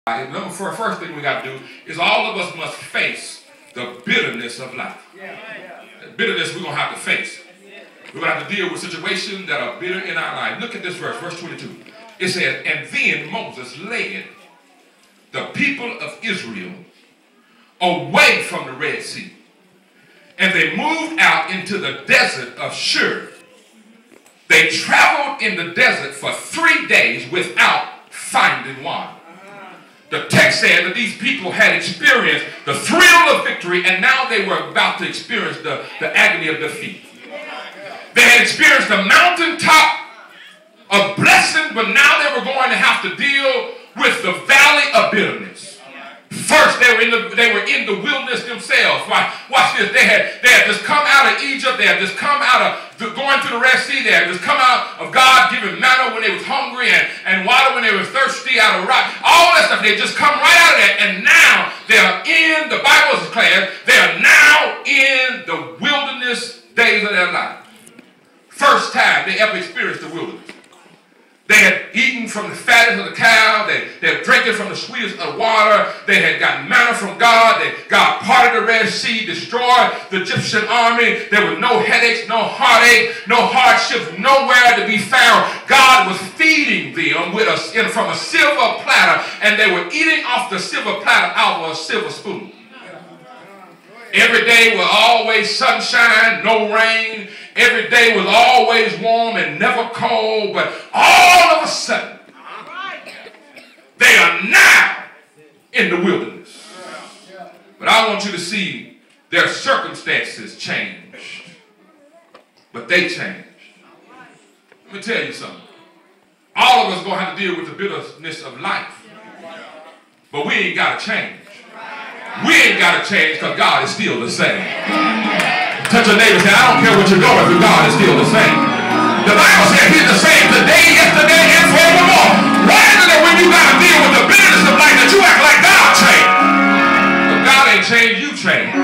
And first thing we got to do is all of us must face the bitterness of life. The bitterness we're going to have to face. We're going to have to deal with situations that are bitter in our life. Look at this verse, verse 22. It says, and then Moses led the people of Israel away from the Red Sea. And they moved out into the desert of Shur. They traveled in the desert for 3 days without finding water. The text said that these people had experienced the thrill of victory, and now they were about to experience the agony of defeat. They had experienced the mountaintop of blessing, but now they were going to have to deal with the valley of bitterness. First, they were in the wilderness themselves. Watch this. They had just come out of Egypt. They had just come out of going through the Red Sea. They had just come out of God giving manna when they was hungry and water when they were thirsty out of rock. All that stuff. They had just come right out of that. And now they are in, the Bible is declared, they are now in the wilderness days of their life. First time they ever experienced the wilderness. They had eaten from the fattest of the cow. They had drinking from the sweetest of water. They had gotten manna from God. God parted the Red Sea, destroyed the Egyptian army. There were no headaches, no heartache, no hardships, nowhere to be found. God was feeding them from a silver platter, and they were eating off the silver platter out of a silver spoon. Every day was always sunshine, no rain. Every day was always warm and never cold, but all of a sudden, they are now in the wilderness. But I want you to see their circumstances changed, but they changed. Let me tell you something. All of us going to have to deal with the bitterness of life, but we ain't got to change. We ain't got to change because God is still the same. Touch your neighbor and say, I don't care what you're going through, God is still the same. The Bible says he's the same today, yesterday, and forevermore. Why is it that when you got to deal with the bitterness of life that you act like God changed? But God ain't changed, you changed.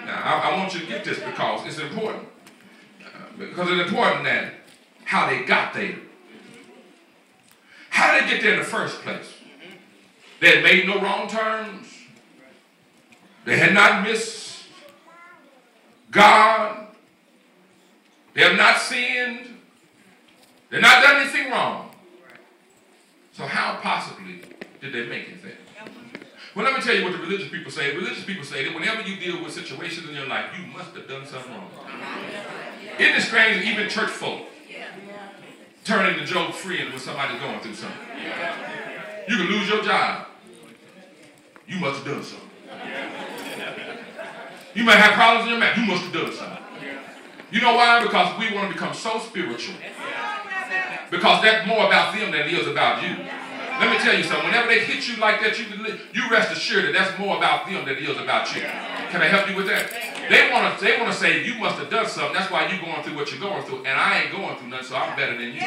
Now, I want you to get this because it's important. Because it's important that how they got there. How did they get there in the first place? They had made no wrong turns. They had not missed God. They have not sinned. They've not done anything wrong. So how possibly did they make it there? Well, let me tell you what the religious people say. Religious people say that whenever you deal with situations in your life, you must have done something wrong. Isn't it strange that even church folk turn into Job's friend when somebody's going through something? You can lose your job. You must have done something. You might have problems in your marriage. You must have done something. You know why? Because we want to become so spiritual. Because that's more about them than it is about you. Let me tell you something. Whenever they hit you like that, you rest assured that that's more about them than it is about you. Can I help you with that? They want to say you must have done something. That's why you're going through what you're going through. And I ain't going through nothing, so I'm better than you.